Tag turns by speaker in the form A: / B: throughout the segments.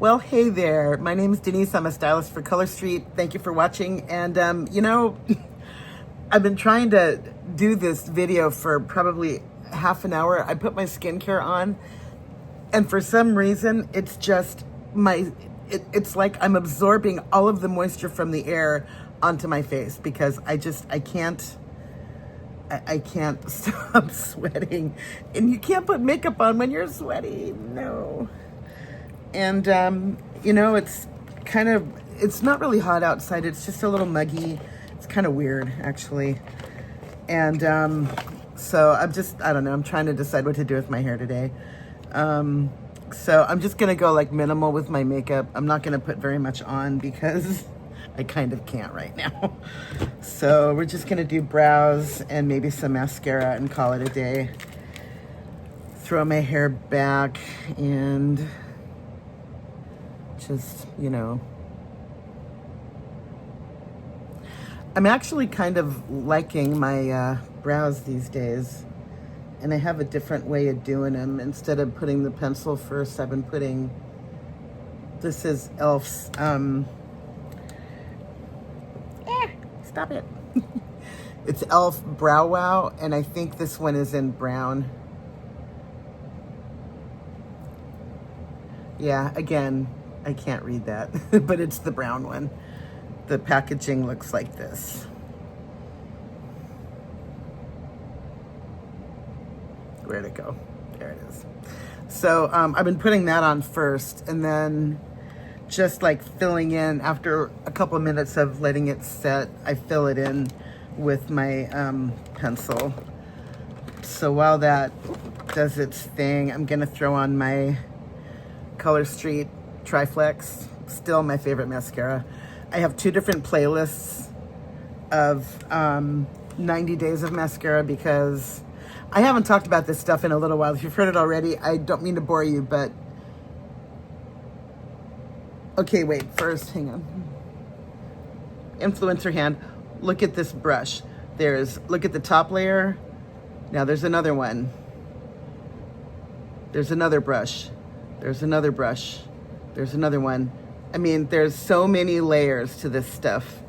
A: Well, hey there. My name is Denise. I'm a stylist for Color Street. Thank you for watching. And, you know, I've been trying to do this video for probably half an hour. I put my skincare on, and for some reason, it's just it's like I'm absorbing all of the moisture from the air onto my face because I can't stop sweating. And you can't put makeup on when you're sweaty. No. And, you know, it's not really hot outside. It's just a little muggy. It's kind of weird, actually. And, so I don't know. I'm trying to decide what to do with my hair today. So I'm just going to go like minimal with my makeup. I'm not going to put very much on because I kind of can't right now. So we're just going to do brows and maybe some mascara and call it a day. Throw my hair back and just, you know, I'm actually kind of liking my brows these days, and I have a different way of doing them. Instead of putting the pencil first, I've been putting, this is e.l.f.'s, stop it. It's e.l.f. Brow Wow, and I think this one is in brown. Yeah, again, I can't read that, but it's the brown one. The packaging looks like this. Where'd it go? There it is. So I've been putting that on first, and then just like filling in after a couple of minutes of letting it set, I fill it in with my pencil. So while that does its thing, I'm gonna throw on my Color Street Triflex, still my favorite mascara. I have two different playlists of 90 days of mascara because I haven't talked about this stuff in a little while. If you've heard it already, I don't mean to bore you, but okay, wait, first, hang on. Influencer hand, look at this brush. Look at the top layer. Now there's another one. There's another brush. There's another brush. There's another one. I mean, there's so many layers to this stuff.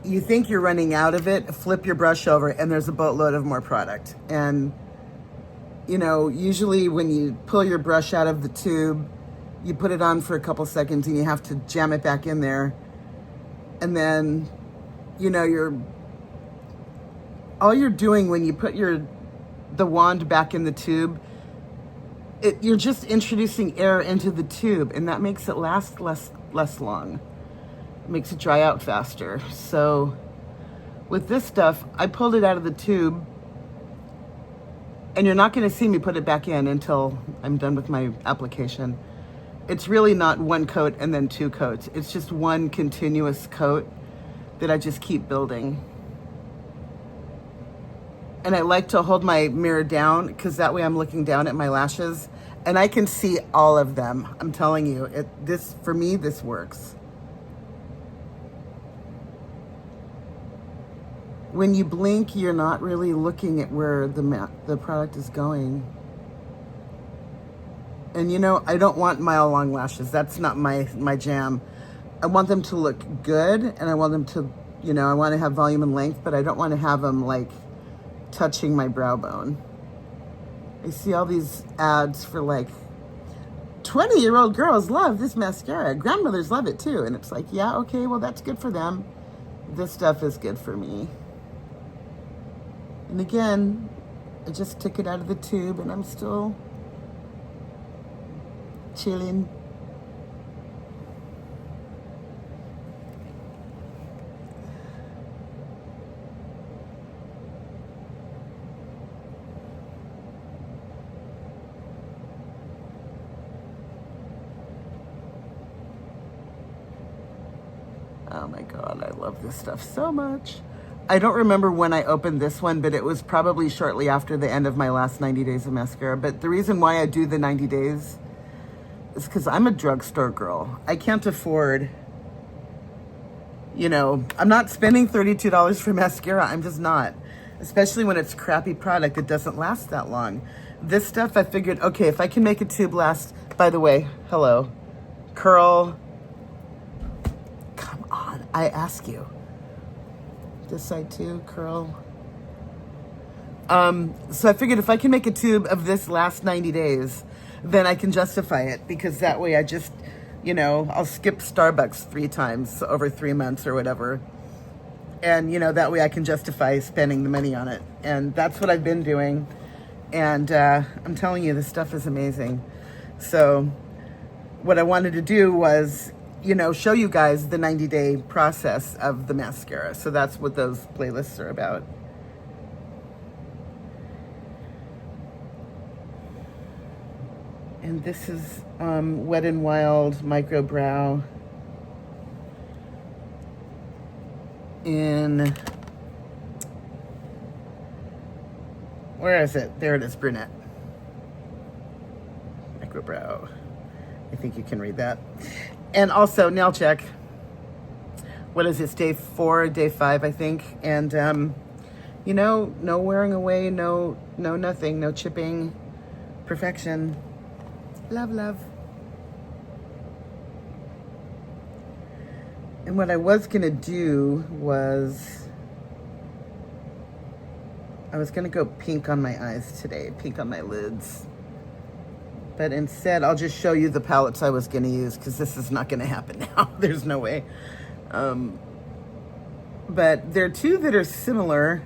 A: You think you're running out of it, flip your brush over, and there's a boatload of more product. And, you know, usually when you pull your brush out of the tube, you put it on for a couple seconds and you have to jam it back in there. And then, you know, all you're doing when you put the wand back in the tube, you're just introducing air into the tube, and that makes it last less long. It makes it dry out faster. So with this stuff, I pulled it out of the tube, and you're not going to see me put it back in until I'm done with my application. It's really not one coat and then two coats. It's just one continuous coat that I just keep building. And I like to hold my mirror down because that way I'm looking down at my lashes and I can see all of them. I'm telling you, for me, this works. When you blink, you're not really looking at where the product is going. And you know, I don't want mile long lashes. That's not my jam. I want them to look good, and I want them to, you know, I want to have volume and length, but I don't want to have them like touching my brow bone. I see all these ads for like 20-year-old girls love this mascara. Grandmothers love it too. And it's like, yeah, okay, well, that's good for them. This stuff is good for me. And again, I just took it out of the tube and I'm still chilling. Oh my God, I love this stuff so much. I don't remember when I opened this one, but it was probably shortly after the end of my last 90 days of mascara. But the reason why I do the 90 days is because I'm a drugstore girl. I can't afford, you know, I'm not spending $32 for mascara. I'm just not. Especially when it's crappy product, it doesn't last that long. This stuff, I figured, okay, if I can make a tube last, by the way, hello. curl. Come on, I ask you. This side too, curl. So I figured if I can make a tube of this last 90 days, then I can justify it, because that way I just, you know, I'll skip Starbucks 3 times over 3 months or whatever. And, you know, that way I can justify spending the money on it. And that's what I've been doing. And I'm telling you, this stuff is amazing. So what I wanted to do was, you know, show you guys the 90-day process of the mascara. So that's what those playlists are about. And this is Wet n Wild Micro Brow in, where is it? There it is, Brunette. Micro Brow. I think you can read that. And also nail check. What is this, day 4, day 5, I think. And, you know, no wearing away, no nothing, no chipping. Perfection. Love, love. And what I was gonna do was, I was gonna go pink on my eyes today, pink on my lids. But instead, I'll just show you the palettes I was gonna use, because this is not gonna happen now. There's no way. But there are 2 that are similar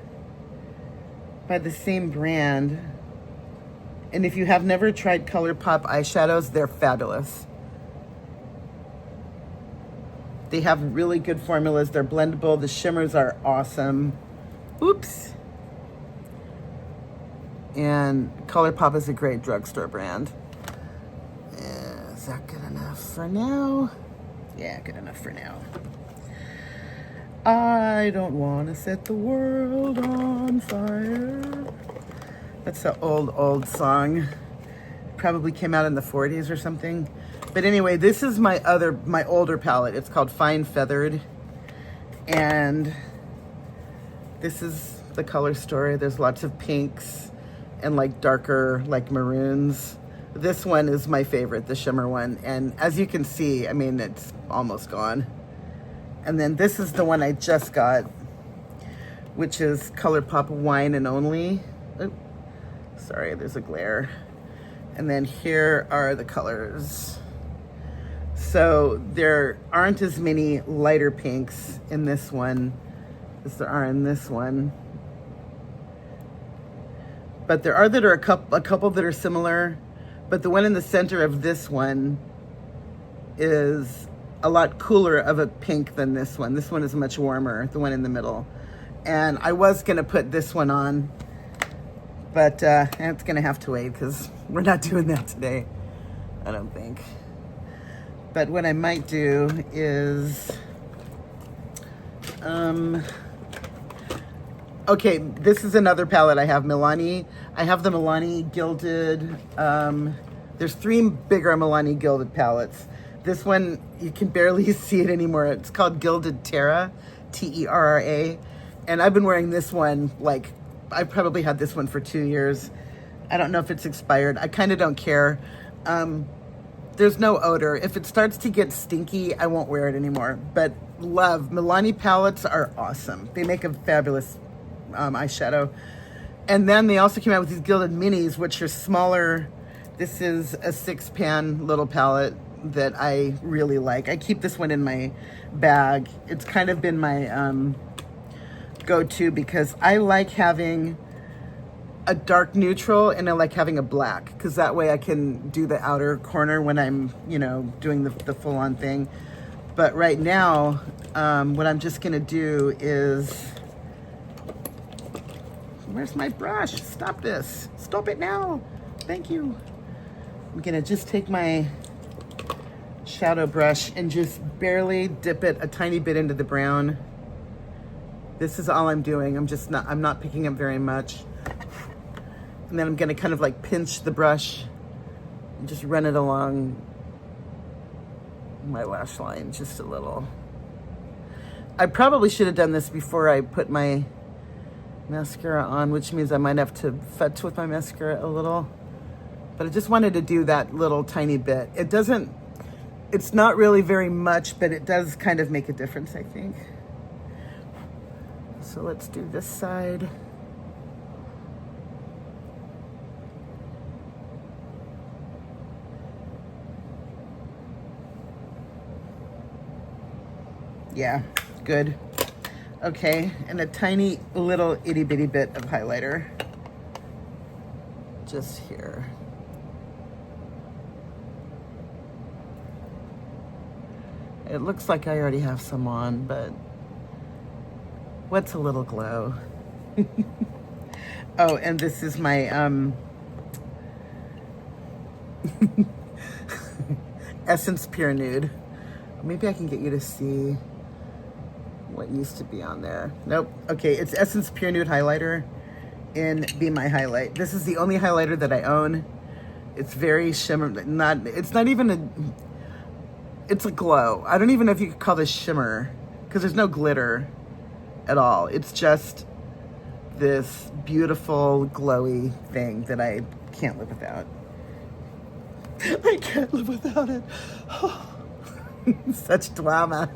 A: by the same brand. And if you have never tried ColourPop eyeshadows, they're fabulous. They have really good formulas. They're blendable. The shimmers are awesome. Oops. And ColourPop is a great drugstore brand. Is that good enough for now? Yeah, good enough for now. I don't want to set the world on fire. That's an old song. Probably came out in the 40s or something. But anyway, this is my older palette. It's called Fine Feathered. And this is the color story. There's lots of pinks and like darker, like maroons. This one is my favorite, the shimmer one. And as you can see, I mean, it's almost gone. And then this is the one I just got, which is ColourPop Wine and Only. Oh, sorry, there's a glare. And then here are the colors. So there aren't as many lighter pinks in this one as there are in this one. But there are that are a couple that are similar. But the one in the center of this one is a lot cooler of a pink than this one. This one is much warmer, the one in the middle. And I was gonna put this one on, but it's gonna have to wait because we're not doing that today, I don't think. But what I might do is, okay, this is another palette I have, Milani. I have the Milani Gilded. There's 3 bigger Milani Gilded palettes. This one, you can barely see it anymore. It's called Gilded Terra, Terra. And I've been wearing this one, like, I've probably had this one for 2 years. I don't know if it's expired. I kind of don't care. There's no odor. If it starts to get stinky, I won't wear it anymore. But love, Milani palettes are awesome. They make a fabulous eyeshadow. And then they also came out with these Gilded Minis, which are smaller. This is a 6-pan little palette that I really like. I keep this one in my bag. It's kind of been my go-to because I like having a dark neutral and I like having a black, because that way I can do the outer corner when I'm, you know, doing the full-on thing. But right now, what I'm just gonna do is, where's my brush? Stop this. Stop it now. Thank you. I'm gonna just take my shadow brush and just barely dip it a tiny bit into the brown. This is all I'm doing. I'm not picking up very much. And then I'm gonna kind of like pinch the brush and just run it along my lash line just a little. I probably should have done this before I put my mascara on, which means I might have to futz with my mascara a little. But I just wanted to do that little tiny bit. It's It's not really very much, but it does kind of make a difference, I think. So let's do this side. Yeah, good. Okay, and a tiny little itty bitty bit of highlighter. Just here. It looks like I already have some on, but what's a little glow? Oh, and this is my Essence Pure Nude. Maybe I can get you to see what used to be on there. Nope. Okay, it's Essence Pure Nude highlighter in Be My Highlight. This is the only highlighter that I own. It's very shimmer. It's not even a. It's a glow. I don't even know if you could call this shimmer because there's no glitter at all. It's just this beautiful glowy thing that I can't live without. I can't live without it. Such drama.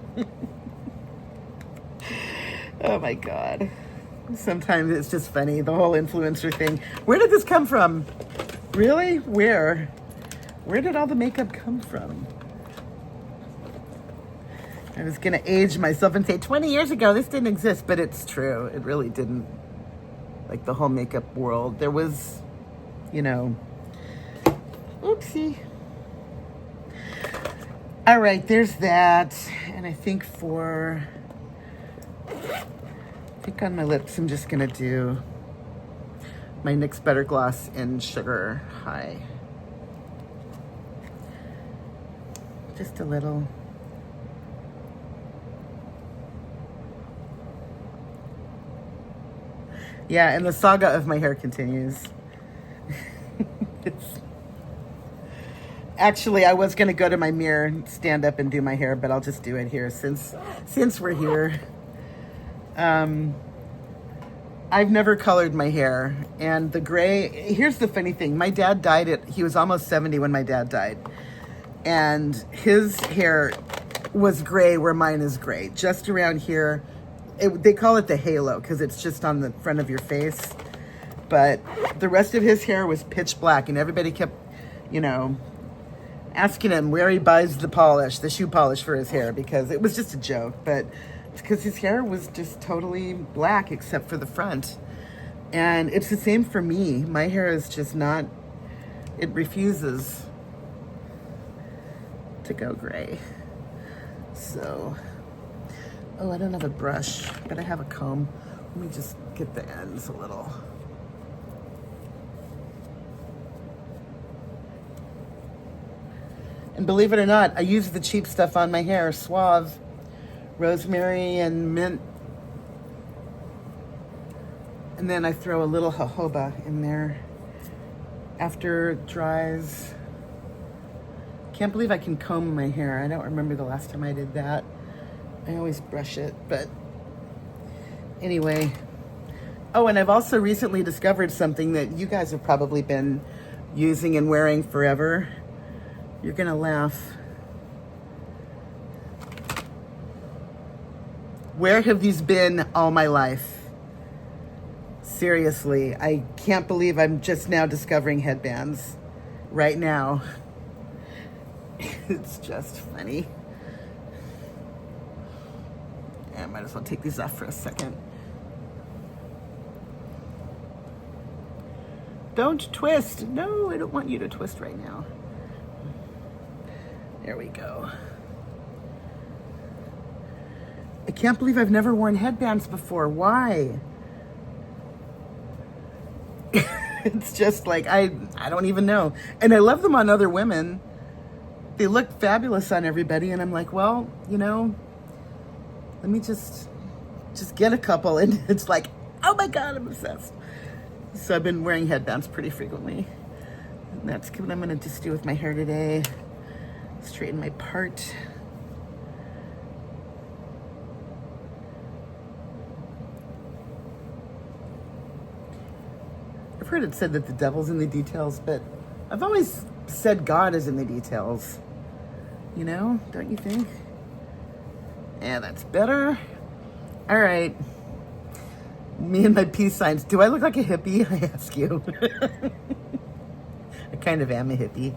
A: Oh my God. Sometimes it's just funny, the whole influencer thing. Where did this come from? Really? Where? Where did all the makeup come from? I was gonna age myself and say 20 years ago this didn't exist, but it's true. It really didn't. Like the whole makeup world. There was, you know, oopsie. All right, there's that. And I think on my lips, I'm just gonna do my NYX Better Gloss in Sugar High. Just a little. Yeah, and the saga of my hair continues. Actually, I was gonna go to my mirror, stand up and do my hair, but I'll just do it here since we're here. I've never colored my hair, and the gray, here's the funny thing. My dad died he was almost 70 when my dad died. And his hair was gray where mine is gray, just around here. They call it the halo because it's just on the front of your face. But the rest of his hair was pitch black, and everybody kept, you know, asking him where he buys the shoe polish for his hair, because it was just a joke. But it's because his hair was just totally black except for the front. And it's the same for me. My hair is just not, it refuses to go gray. So, oh, I don't have a brush, but I have a comb. Let me just get the ends a little. And believe it or not, I use the cheap stuff on my hair, Suave, rosemary and mint. And then I throw a little jojoba in there after it dries. Can't believe I can comb my hair. I don't remember the last time I did that. I always brush it, but anyway. Oh, and I've also recently discovered something that you guys have probably been using and wearing forever. You're gonna laugh. Where have these been all my life? Seriously, I can't believe I'm just now discovering headbands right now. It's just funny. I might as well take these off for a second. Don't twist. No, I don't want you to twist right now. There we go. I can't believe I've never worn headbands before. Why? It's just like, I don't even know. And I love them on other women. They look fabulous on everybody. And I'm like, well, you know, let me just get a couple. And it's like, oh my God, I'm obsessed. So I've been wearing headbands pretty frequently. And that's what I'm gonna just do with my hair today. Straighten my part. I've heard it said that the devil's in the details, but I've always said God is in the details. You know, don't you think? Yeah, that's better. All right. Me and my peace signs. Do I look like a hippie? I ask you. I kind of am a hippie.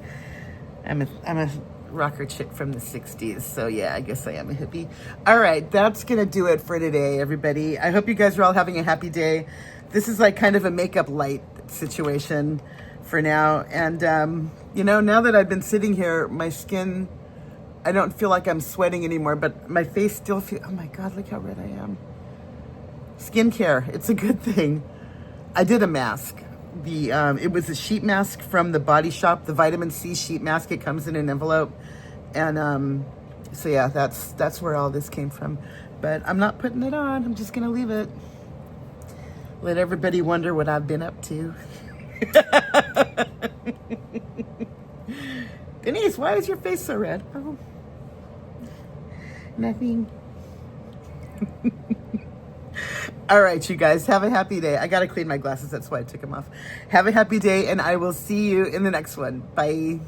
A: I'm a rocker chick from the 60s. So yeah, I guess I am a hippie. All right, that's going to do it for today, everybody. I hope you guys are all having a happy day. This is like kind of a Makeup-lite situation for now. And, you know, now that I've been sitting here, my skin, I don't feel like I'm sweating anymore, but my face still feels, oh my God, look how red I am. Skincare, it's a good thing. I did a mask. It was a sheet mask from the Body Shop, the vitamin C sheet mask. It comes in an envelope. And so yeah, that's where all this came from. But I'm not putting it on. I'm just gonna leave it. Let everybody wonder what I've been up to. Denise, why is your face so red? Oh, nothing. All right, you guys, have a happy day. I gotta clean my glasses, that's why I took them off. Have a happy day, and I will see you in the next one. Bye.